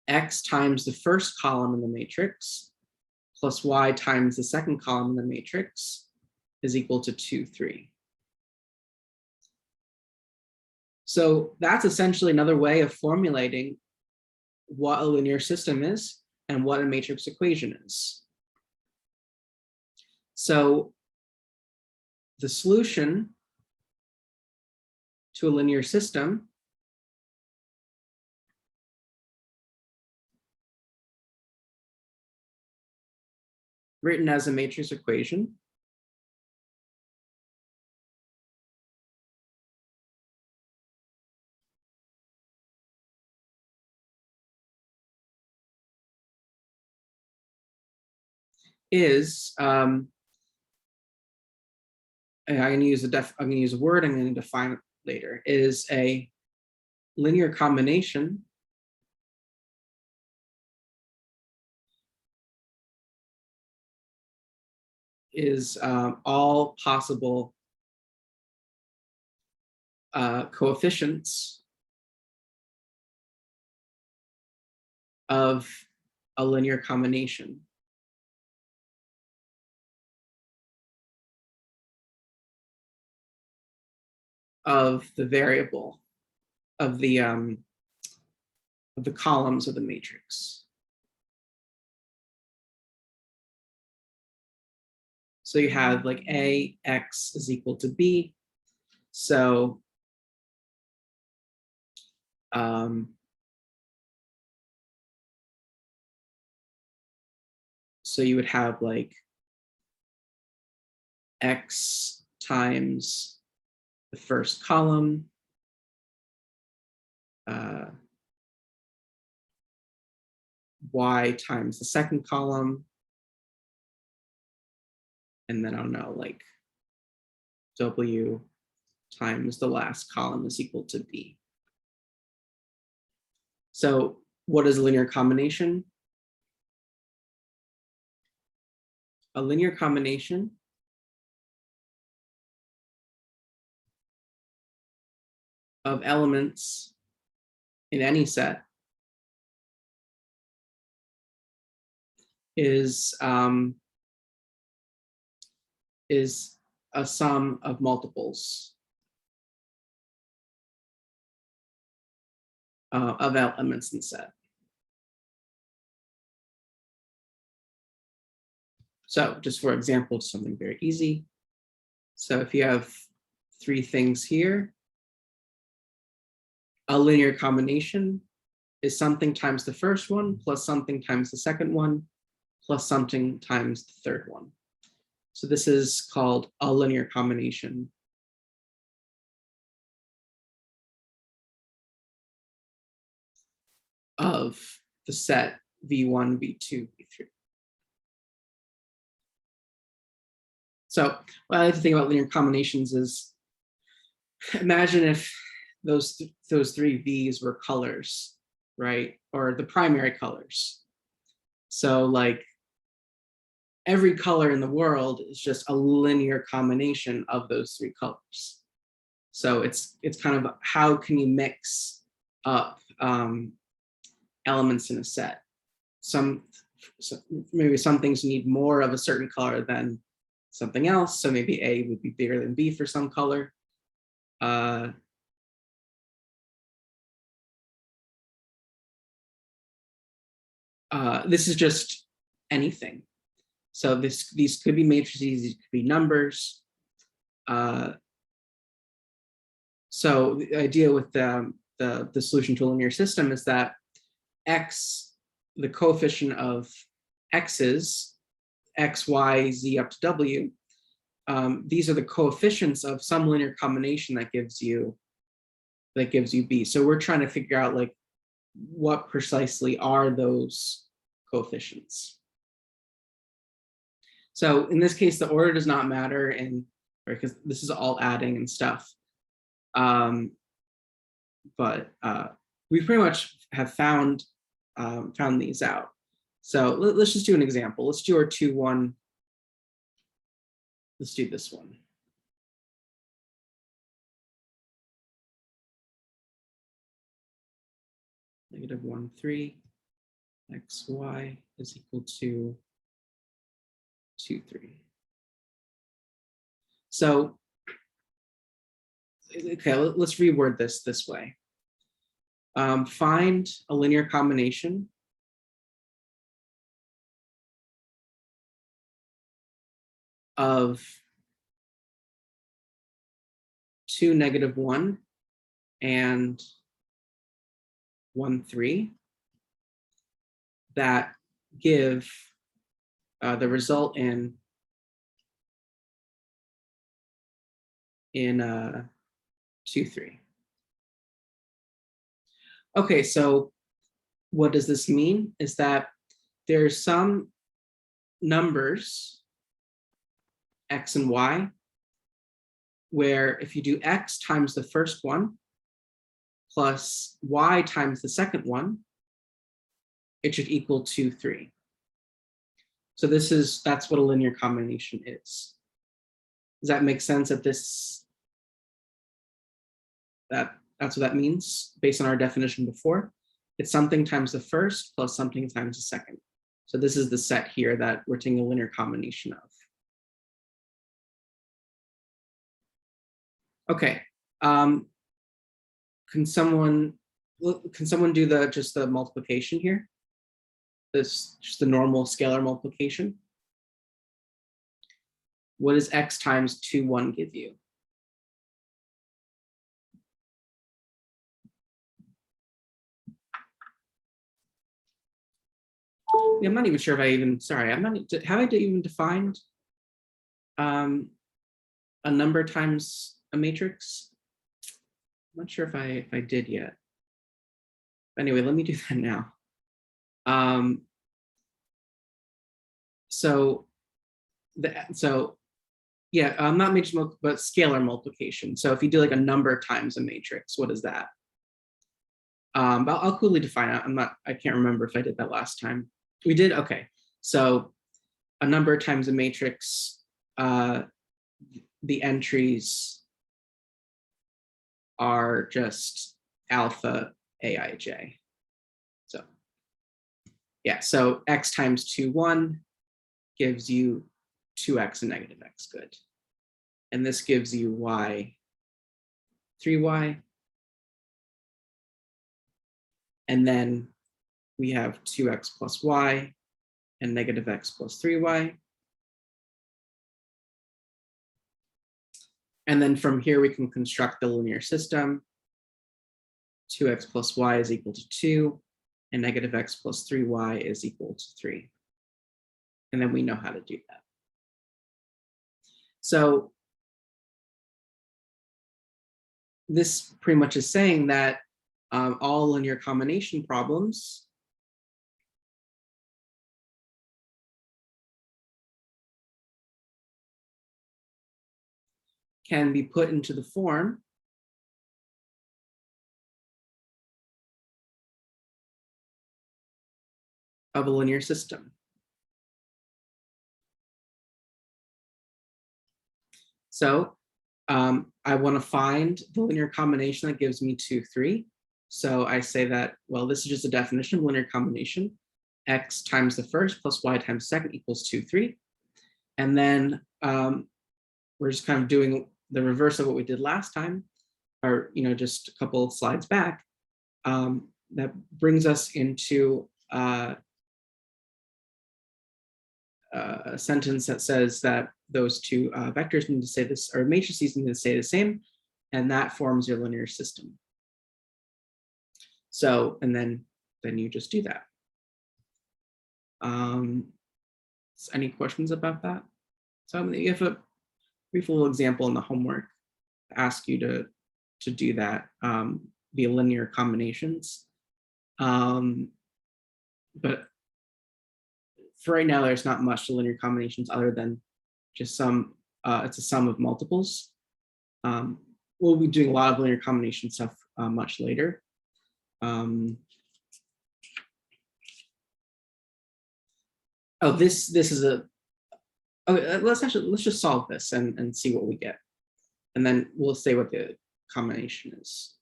X times the first column in the matrix plus Y times the second column in the matrix is equal to 2, 3. So that's essentially another way of formulating what a linear system is and what a matrix equation is. So the solution to a linear system written as a matrix equation is I'm going to use a word I'm going to define it later, is a linear combination is all possible coefficients of a linear combination of the variable of the columns of the matrix. So you have like AX is equal to B. So so you would have like X times the first column, Y times the second column, and then I don't know, like W times the last column is equal to B. So what is a linear combination? A linear combination of elements in any set is a sum of multiples of elements in the set. So just for example, something very easy. So if you have 3 things here, a linear combination is something times the first one plus something times the second one plus something times the third one. So this is called a linear combination of the set V1, V2, V3. So what I like to think about linear combinations is, imagine if those 3 V's were colors, right? Or the primary colors. So like every color in the world is just a linear combination of those 3 colors. So it's kind of how can you mix up elements in a set. Maybe some things need more of a certain color than something else. So maybe A would be bigger than B for some color. This is just anything. So these could be matrices, these could be numbers. So the idea with the solution to a linear system is that X, the coefficient of X's, X, Y, Z up to W, these are the coefficients of some linear combination that gives you B. So we're trying to figure out like what precisely are those coefficients. So in this case, the order does not matter, and because this is all adding and stuff. But we pretty much have found these out. So let's just do an example. Let's do our 2, 1. Let's do this one. negative 1, 3, x, y is equal to 2, 3. So, okay, let's reword this way. Find a linear combination of 2, negative 1 and 1, 3 that give the result in 2, 3. Okay, so what does this mean? Is that there's some numbers, x and y, where if you do x times the first one plus y times the second one, it should equal 2, 3. So that's what a linear combination is. Does that make sense that that's what that means based on our definition before? It's something times the first plus something times the second. So this is the set here that we're taking a linear combination of. Okay. Can someone do just the multiplication here? Just the normal scalar multiplication. What does x times 2, 1 give you? Yeah, I'm not even sure if have I even defined a number times a matrix? I'm not sure if I did yet. Anyway, let me do that now. Not matrix, but scalar multiplication. So if you do like a number times a matrix, what is that? But I'll quickly define it. I can't remember if I did that last time. We did, okay. So a number times a matrix, the entries are just alpha aij. So yeah, so x times 2, 1 gives you 2x and negative x, good. And this gives you y, 3y. And then we have 2x plus y and negative x plus 3y. And then from here, we can construct the linear system. 2x plus y is equal to 2, and negative x plus 3y is equal to 3. And then we know how to do that. So this pretty much is saying that all linear combination problems can be put into the form of a linear system. So I want to find the linear combination that gives me 2, 3. So I say that, well, this is just a definition of linear combination. X times the first plus y times second equals 2, 3. And then we're just kind of doing the reverse of what we did last time, or just a couple of slides back. That brings us into a sentence that says that those two vectors need to say this, or matrices need to say the same, and that forms your linear system. So, and then you just do that. Any questions about that? So you have a brief little example in the homework to ask you to do that via linear combinations. But for right now, there's not much to linear combinations other than just some, it's a sum of multiples. We'll be doing a lot of linear combination stuff much later. This is a, okay, let's just solve this and see what we get. And then we'll say what the combination is.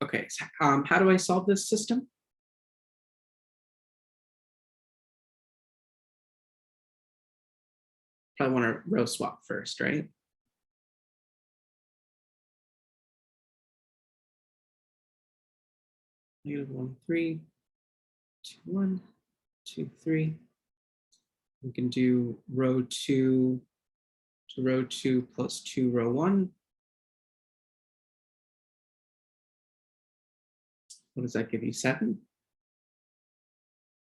Okay, so, how do I solve this system? Probably want to row swap first, right? -1, 3, 2, 1, 2, 3. We can do row 2 to row 2 plus 2 row 1. What does that give you? 7.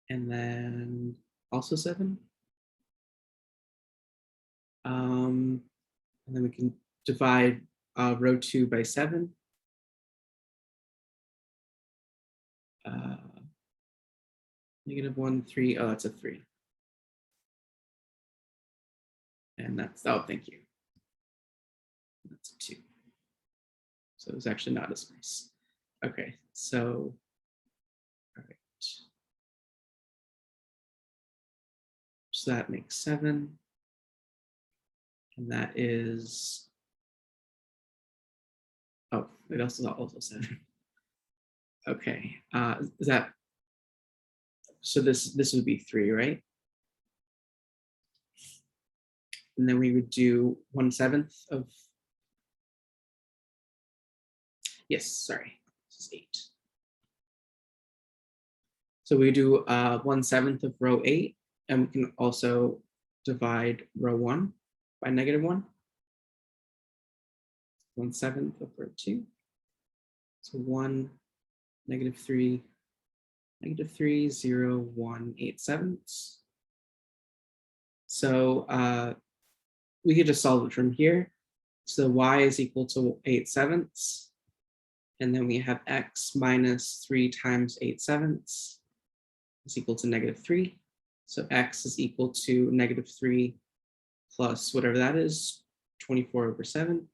And then also 7. And then we can divide row 2 by 7. -1, 3. Oh, that's a 3. And that's, oh, thank you. That's a 2. So it's actually not as nice. Okay, so, all right. So that makes 7. And that is, oh, it also 7. Okay, is that, so this would be 3, right? And then we would do 1/7 of, yes, sorry, this is 8. So we do 1/7 of row 8, and we can also divide row 1 by -1. 1/7 of row 2. So 1, -3, -3, 0, 1, 8/7. So we could just solve it from here. So y is equal to 8/7. And then we have x minus 3 times 8/7 is equal to -3. So x is equal to -3 plus whatever that is, 24/7.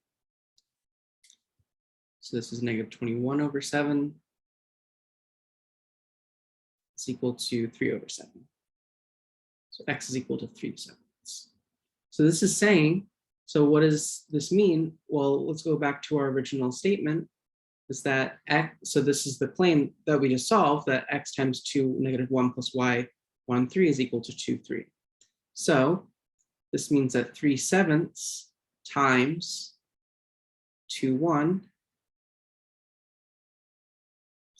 So this is -21/7. It's equal to 3/7. So x is equal to 3/7. So this is saying, so what does this mean? Well, let's go back to our original statement. Is that x, so this is the claim that we just solved, that x times 2 -1 plus y 1, 3 is equal to 2, 3. So this means that 3/7 times 2, 1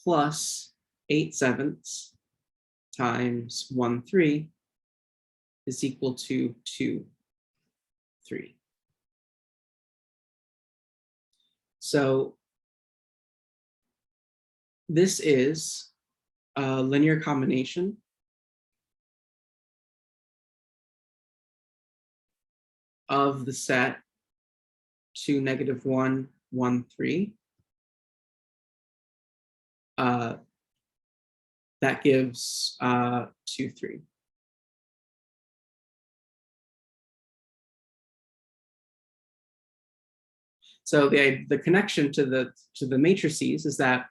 plus 8/7 times 1, 3 is equal to 2, 3. So this is a linear combination of the set 2, -1, 1, 3. That gives 2, 3. So the connection to the matrices is that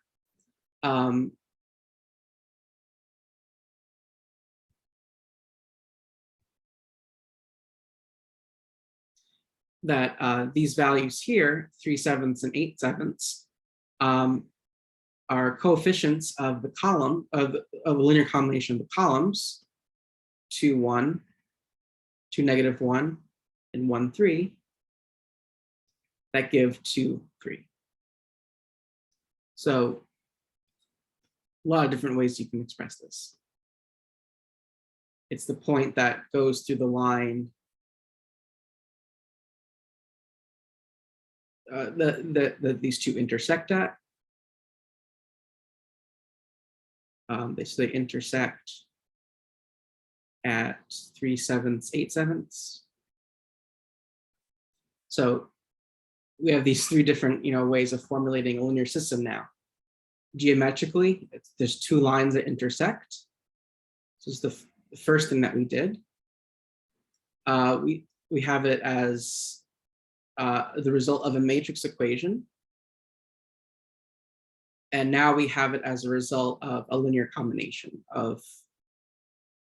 these values here, 3/7 and 8/7, are coefficients of the column of a linear combination of the columns 2, 1, 2, -1, and 1, 3 that give 2, 3. So a lot of different ways you can express this. It's the point that goes through the line that these two intersect at. They intersect at 3/7, 8/7. So we have these 3 different, ways of formulating a linear system now. Geometrically, there's 2 lines that intersect. This is the first thing that we did. We have it as the result of a matrix equation. And now we have it as a result of a linear combination of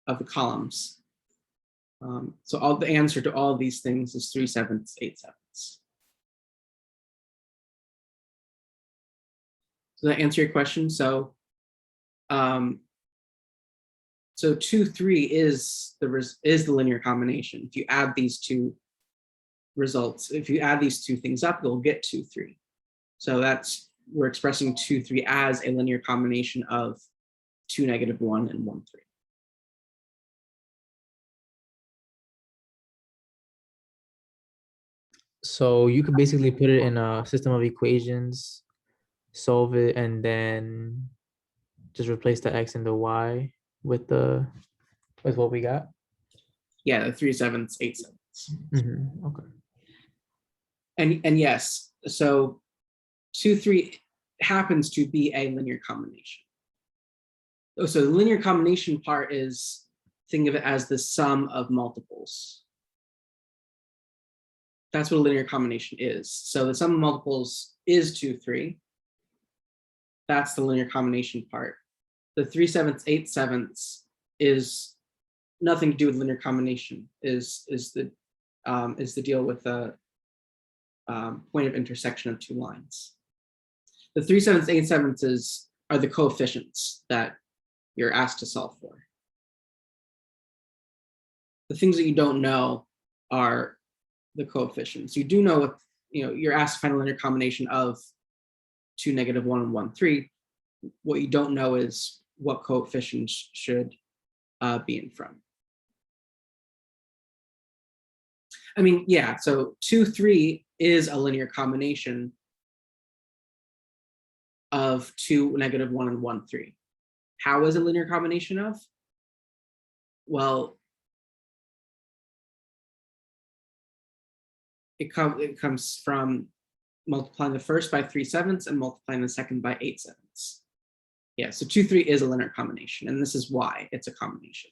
the columns. So all the answer to all of these things is 3/7, 8/7. Does that answer your question? So 2, 3 is the linear combination. If you add these two results, if you add these two things up, you'll get 2, 3. So we're expressing 2, 3 as a linear combination of 2, -1, and 1, 3. So you could basically put it in a system of equations, solve it, and then just replace the x and the y with what we got. Yeah, the 3/7, 8/7. Okay. And yes, so 2, 3 happens to be a linear combination. So the linear combination part is, think of it as the sum of multiples. That's what a linear combination is. So the sum of multiples is 2, 3. That's the linear combination part. The 3/7, 8/7 is nothing to do with linear combination. Is the deal with the point of intersection of two lines. The 3/7, 8/7 are the coefficients that you're asked to solve for. The things that you don't know are the coefficients. You do know what, you're asked to find a linear combination of 2, -1, and 1, 3. What you don't know is what coefficients should be in front. I mean, yeah, so 2, 3 is a linear combination of 2, -1, and 1, 3. How is a linear combination of? Well, it comes from multiplying the first by 3/7 and multiplying the second by 8/7. Yeah, so 2, 3 is a linear combination, and this is why it's a combination.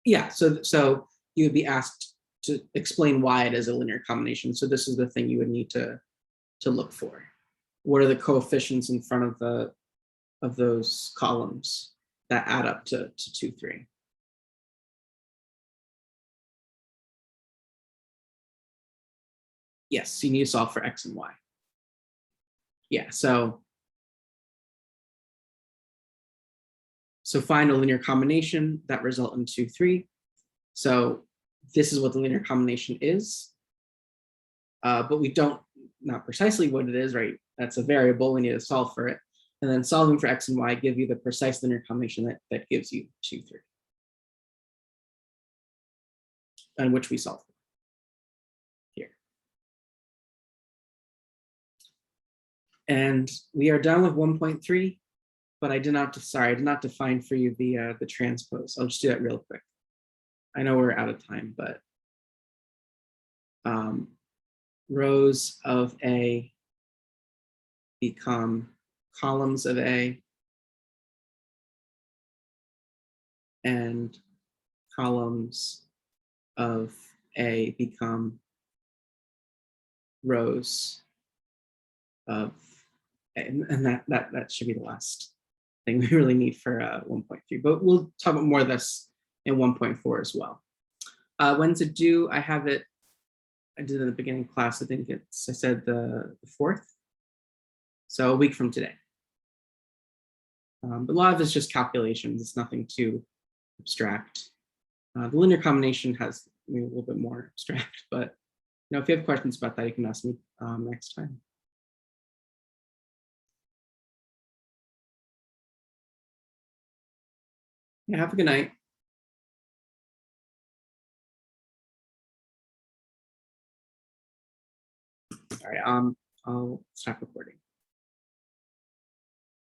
Yeah, so you would be asked to explain why it is a linear combination. So this is the thing you would need to look for. What are the coefficients in front of those columns that add up to 2, 3? Yes, you need to solve for x and y. Yeah, so find a linear combination that result in 2, 3. So this is what the linear combination is, but we don't, not precisely what it is, right? That's a variable, we need to solve for it. And then solving for x and y give you the precise linear combination that gives you 2, 3. And which we solve for here. And we are done with 1.3, but I did not define for you the transpose. I'll just do that real quick. I know we're out of time, but rows of A become columns of A, and columns of A become rows of A. And that should be the last thing we really need for 1.3, but we'll talk about more of this in 1.4 as well. When's it due? I have it, I did it in the beginning of class. I think I said the 4th. So a week from today. But a lot of it's just calculations. It's nothing too abstract. The linear combination has maybe a little bit more abstract, but if you have questions about that, you can ask me next time. Yeah, have a good night. All right, I'll stop recording.